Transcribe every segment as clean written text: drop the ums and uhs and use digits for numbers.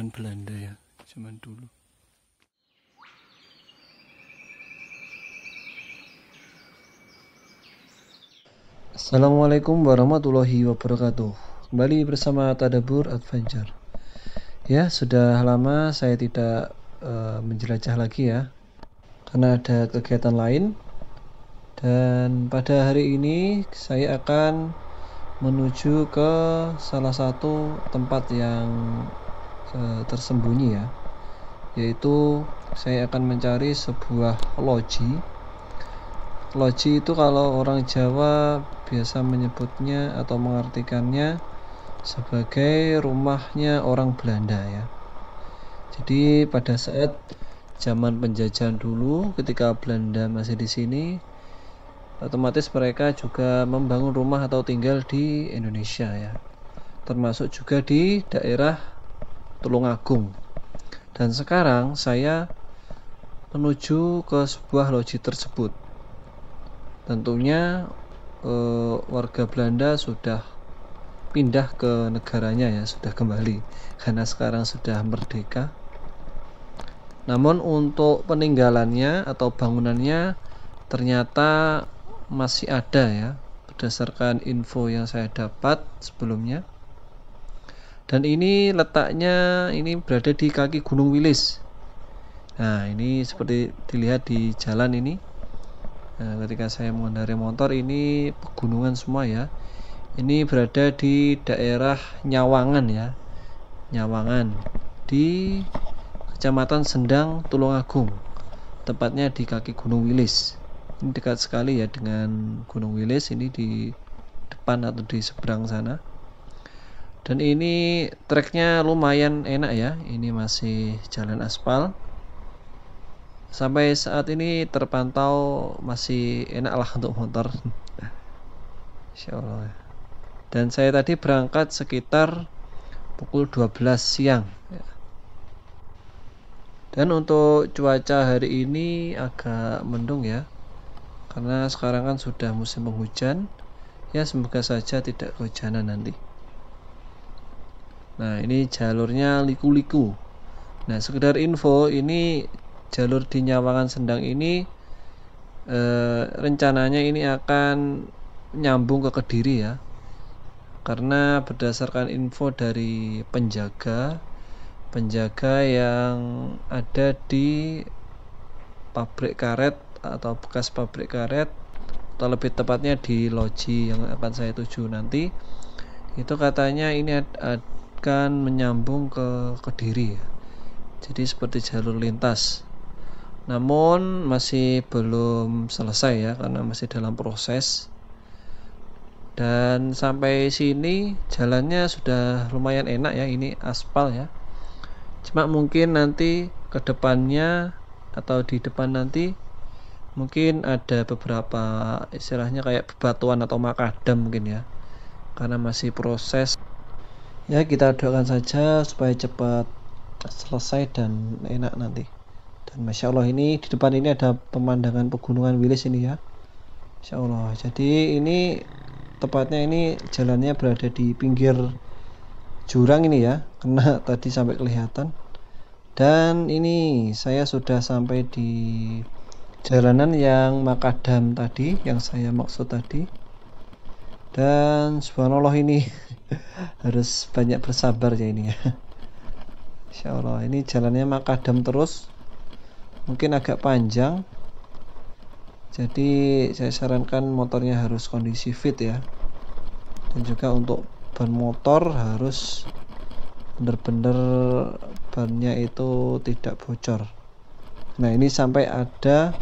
zaman Belanda ya, zaman dulu. Assalamualaikum warahmatullahi wabarakatuh. Kembali bersama Tadabbur Adventure. Ya, sudah lama saya tidak menjelajah lagi ya, karena ada kegiatan lain. Dan pada hari ini saya akan menuju ke salah satu tempat yang tersembunyi ya, yaitu saya akan mencari sebuah loji. Loji itu kalau orang Jawa biasa menyebutnya atau mengartikannya sebagai rumahnya orang Belanda ya. Jadi pada saat zaman penjajahan dulu, ketika Belanda masih di sini, otomatis mereka juga membangun rumah atau tinggal di Indonesia ya, termasuk juga di daerah Tulungagung. Dan sekarang saya menuju ke sebuah loji tersebut. Tentunya warga Belanda sudah pindah ke negaranya ya, sudah kembali karena sekarang sudah merdeka. Namun untuk peninggalannya atau bangunannya ternyata masih ada ya, berdasarkan info yang saya dapat sebelumnya. Dan ini letaknya ini berada di kaki Gunung Wilis. Nah, ini seperti dilihat di jalan ini. Nah, ketika saya mengendarai motor, ini pegunungan semua ya. Ini berada di daerah Nyawangan ya, Nyawangan di Kecamatan Sendang, Tulungagung, tepatnya di kaki Gunung Wilis. Ini dekat sekali ya dengan Gunung Wilis, ini di depan atau di seberang sana. Dan ini treknya lumayan enak ya, ini masih jalan aspal. Sampai saat ini terpantau masih enak lah untuk motor. Insya Allah. Dan saya tadi berangkat sekitar pukul 12 siang. Dan untuk cuaca hari ini agak mendung ya, karena sekarang kan sudah musim penghujan. Ya, semoga saja tidak kehujanan nanti. Nah, ini jalurnya liku-liku. Nah, sekedar info, ini jalur di Nyawangan Sendang ini rencananya ini akan nyambung ke Kediri ya, karena berdasarkan info dari penjaga yang ada di pabrik karet atau bekas pabrik karet, atau lebih tepatnya di loji yang akan saya tuju nanti, itu katanya ini akan menyambung ke Kediri ya. Jadi seperti jalur lintas, namun masih belum selesai ya, karena masih dalam proses. Dan sampai sini jalannya sudah lumayan enak ya, ini aspal ya. Cuma mungkin nanti ke depannya atau di depan nanti mungkin ada beberapa istilahnya kayak bebatuan atau makadam mungkin ya, karena masih proses. Ya, kita doakan saja supaya cepat selesai dan enak nanti. Dan Masya Allah, ini di depan ini ada pemandangan pegunungan Wilis ini ya, Insya Allah. Jadi ini tepatnya ini jalannya berada di pinggir jurang ini ya, karena tadi sampai kelihatan. Dan ini saya sudah sampai di jalanan yang makadam tadi, yang saya maksud tadi. Dan subhanallah, ini harus banyak bersabar ya ini ya. Insya Allah, ini jalannya makadam terus, mungkin agak panjang. Jadi saya sarankan motornya harus kondisi fit ya, dan juga untuk ban motor harus benar-benar bannya itu tidak bocor. Nah, ini sampai ada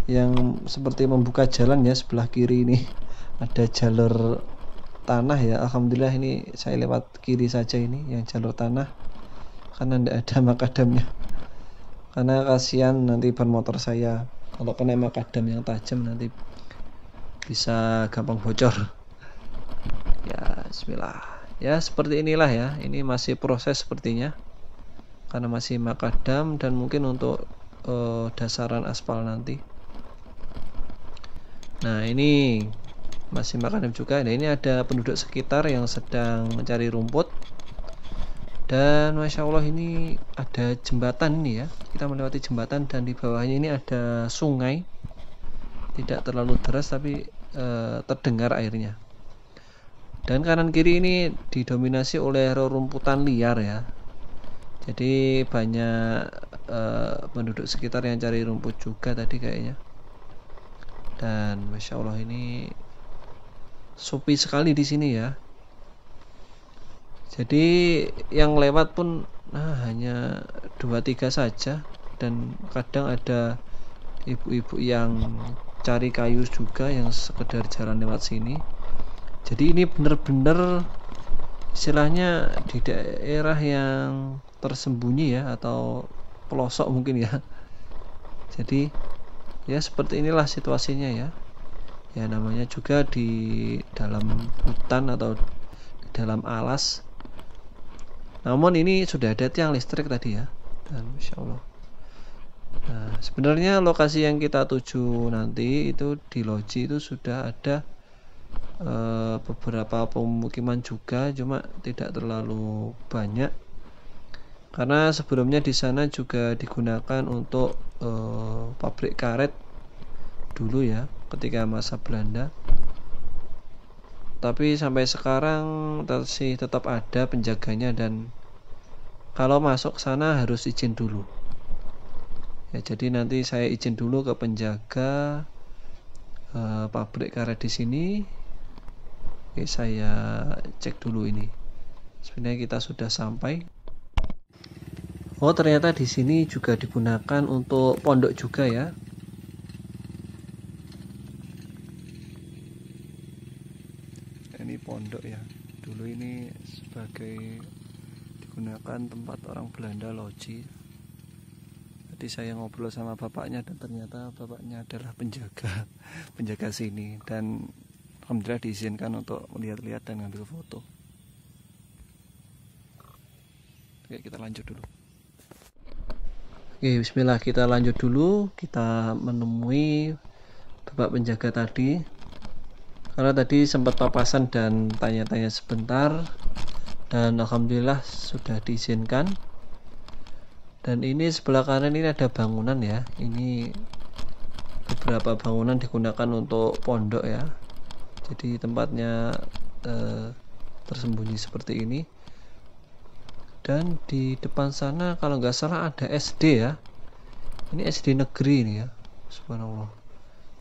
yang seperti membuka jalan ya, sebelah kiri ini ada jalur tanah ya. Alhamdulillah ini saya lewat kiri saja, ini yang jalur tanah, karena tidak ada makadamnya, karena kasihan nanti ban motor saya kalau kena makadam yang tajam nanti bisa gampang bocor ya. Bismillah ya, seperti inilah ya, ini masih proses sepertinya karena masih makadam dan mungkin untuk dasaran aspal nanti. Nah, ini masih makadam juga. Nah, ini ada penduduk sekitar yang sedang mencari rumput. Dan Masya Allah ini ada jembatan ini ya, kita melewati jembatan dan di bawahnya ini ada sungai, tidak terlalu deras tapi terdengar airnya. Dan kanan kiri ini didominasi oleh rerumputan liar ya, jadi banyak penduduk sekitar yang cari rumput juga tadi kayaknya. Dan Masya Allah ini sepi sekali di sini ya. Jadi yang lewat pun hanya 2-3 saja, dan kadang ada ibu-ibu yang cari kayu juga yang sekedar jalan lewat sini. Jadi ini benar-benar istilahnya di daerah yang tersembunyi ya, atau pelosok mungkin ya. Jadi ya seperti inilah situasinya ya. Ya namanya juga di dalam hutan atau di dalam alas. Namun ini sudah ada tiang listrik tadi ya, dan Masya Allah. Nah, sebenarnya lokasi yang kita tuju nanti itu di Loji itu sudah ada beberapa pemukiman juga, cuma tidak terlalu banyak. Karena sebelumnya di sana juga digunakan untuk pabrik karet dulu ya, ketika masa Belanda. Tapi sampai sekarang masih tetap ada penjaganya, dan kalau masuk ke sana harus izin dulu. Ya, jadi nanti saya izin dulu ke penjaga pabrik karet di sini. Oke, saya cek dulu ini. Sebenarnya kita sudah sampai. Oh, ternyata di sini juga digunakan untuk pondok juga ya. Ini pondok ya. Dulu ini sebagai digunakan tempat orang Belanda Loji. Tadi saya ngobrol sama bapaknya dan ternyata bapaknya adalah penjaga sini, dan alhamdulillah diizinkan untuk melihat-lihat dan ngambil foto. Oke, kita lanjut dulu. Oke, bismillah, kita lanjut dulu. Kita menemui bapak penjaga tadi, karena tadi sempat papasan dan tanya-tanya sebentar, dan alhamdulillah sudah diizinkan. Dan ini sebelah kanan ini ada bangunan ya, ini beberapa bangunan digunakan untuk pondok ya, jadi tempatnya tersembunyi seperti ini. Dan di depan sana kalau nggak salah ada SD ya, ini SD negeri ini ya, subhanallah.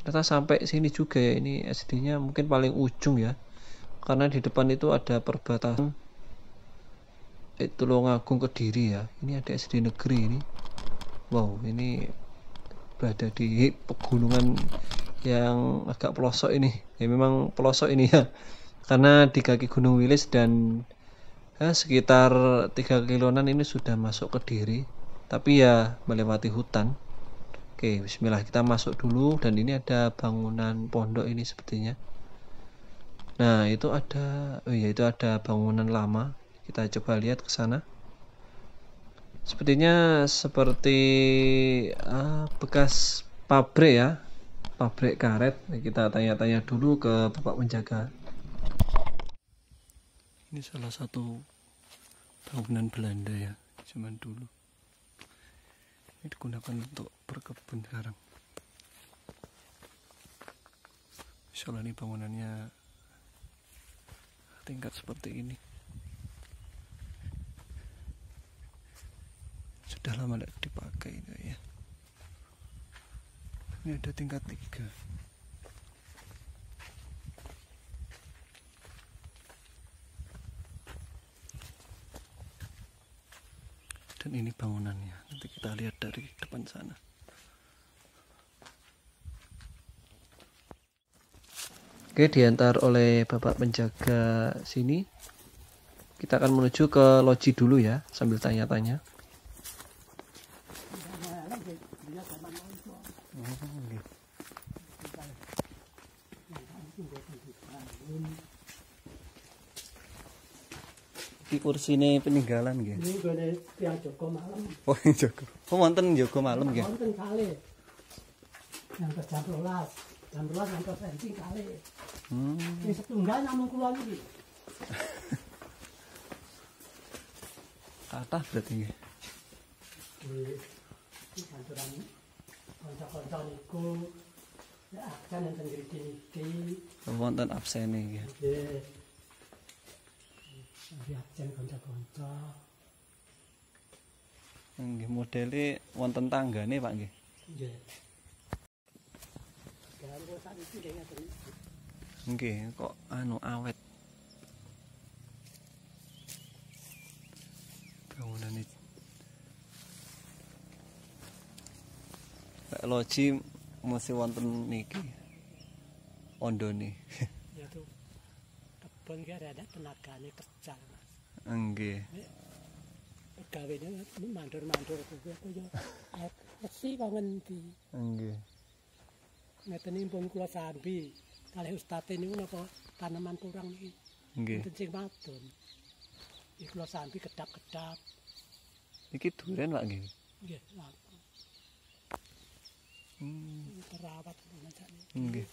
Ternyata sampai sini juga ya, ini SD nya mungkin paling ujung ya, karena di depan itu ada perbatasan Tulungagung Kediri ya. Ini ada SD negeri ini. Wow, ini berada di pegunungan yang agak pelosok ini. Ya memang pelosok ini ya, karena di kaki Gunung Wilis, dan sekitar 3 kiloan ini sudah masuk Kediri, tapi ya melewati hutan. Oke, bismillah, kita masuk dulu. Dan ini ada bangunan pondok ini sepertinya. Nah, itu ada, oh ya, itu ada bangunan lama. Kita coba lihat ke sana. Sepertinya seperti bekas pabrik ya, pabrik karet. Kita tanya-tanya dulu ke bapak penjaga. Ini salah satu bangunan Belanda ya, zaman dulu. Ini digunakan untuk berkebun sekarang. Insya Allah ini bangunannya tingkat seperti ini. Sudah lama tidak dipakai ya. Ini ada tingkat 3. Dan ini bangunannya. Nanti kita lihat dari depan sana. Oke, diantar oleh bapak penjaga sini. Kita akan menuju ke loji dulu ya, sambil tanya-tanya. Di kursi ini peninggalan nggih. Ini gone tiang Joko malam. Oh, Joko. Oh, wonten Joko malam nggih. Wonten kali. Yang ke jam 12. Jam 12 sampai penting kali. Ini setunggal namung kula iki. Kathah berarti nggih. Di kantoran kanca-kanca niku ya absen enten ngriki niki. Wonten absene nggih. Nggih. Di absen kanca-kanca. Nggih, modele wonten tanggane Pak nggih. Nggih. Kalau sak iki nggih ngaten. Nggih, kok anu awet. Bangunan iki. Pak loji mesti wonten niki. Ondone. Ya tuh kebon ki ada tenagane kerja Mas. Nggih. Pegawene mandur-mandur kuwi aku yo mesti bangun di. Nggih. Ngeten pun kula sambi kalih ustate niku napa tanaman kurang niki. Nggih. Mboten sing madon. Iki kula sambi kedap-kedap. Iki duren Pak nggih. Nggih, laku. Terawat macam ini. Nggih.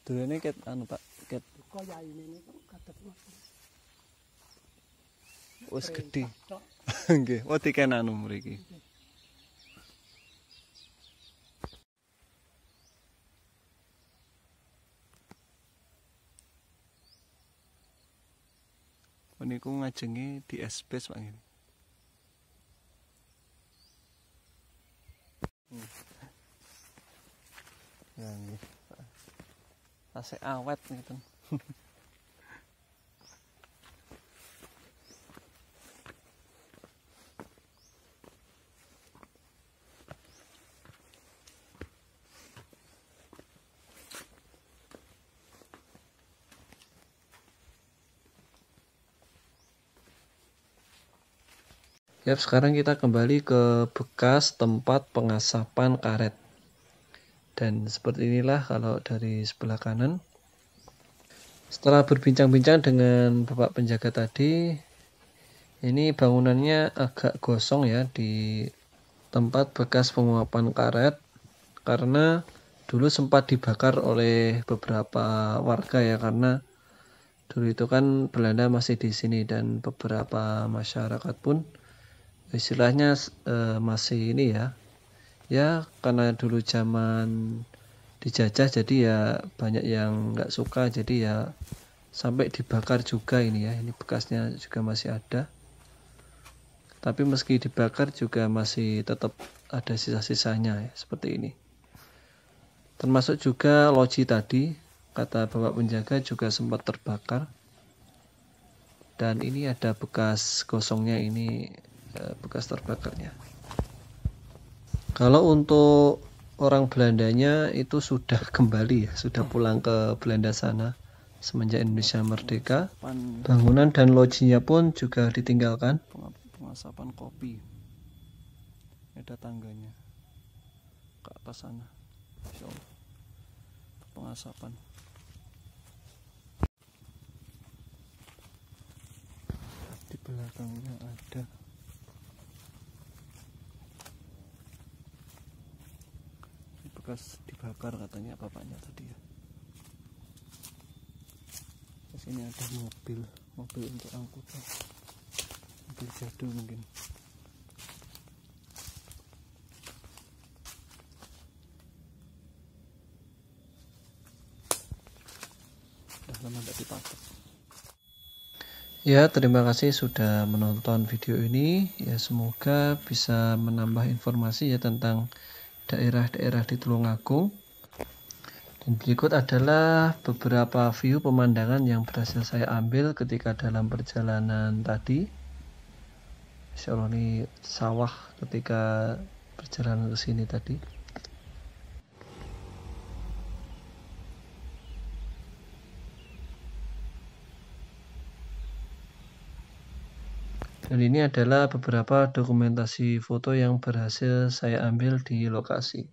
Durene ket anu Pak, ket Kaya ini niku kados ngoten. wis gedhe. Tok. Nggih, oh diken anu mriki. Niku ngajenge di space Pak nggih. Ya nggih. Tasik awet ngeten. Yap, sekarang kita kembali ke bekas tempat pengasapan karet. Dan seperti inilah kalau dari sebelah kanan. Setelah berbincang-bincang dengan Bapak penjaga tadi, ini bangunannya agak gosong ya di tempat bekas penguapan karet. Karena dulu sempat dibakar oleh beberapa warga ya, karena dulu itu kan Belanda masih di sini dan beberapa masyarakat pun istilahnya masih ini ya karena dulu zaman dijajah jadi ya banyak yang nggak suka, jadi ya sampai dibakar juga ini ya. Ini bekasnya juga masih ada, tapi meski dibakar juga masih tetap ada sisa-sisanya ya, seperti ini. Termasuk juga loji tadi, kata Bapak penjaga juga sempat terbakar. Dan ini ada bekas gosongnya, ini bekas terbakarnya. Kalau untuk orang Belandanya itu sudah kembali ya, sudah pulang ke Belanda sana semenjak Indonesia merdeka. Bangunan dan lojinya pun juga ditinggalkan. Pengasapan kopi. Ada tangganya ke atas sana. Insyaallah. Pengasapan. Di belakangnya ada bekas dibakar katanya bapaknya tadi ya. Di sini ada mobil untuk angkutan, mobil jadul mungkin. Udah lama tidak dipakai. Ya, terima kasih sudah menonton video ini. Ya, semoga bisa menambah informasi ya tentang daerah-daerah di Tulungagung. Dan berikut adalah beberapa view pemandangan yang berhasil saya ambil ketika dalam perjalanan tadi. Insya Allah ini sawah ketika perjalanan ke sini tadi. Dan ini adalah beberapa dokumentasi foto yang berhasil saya ambil di lokasi.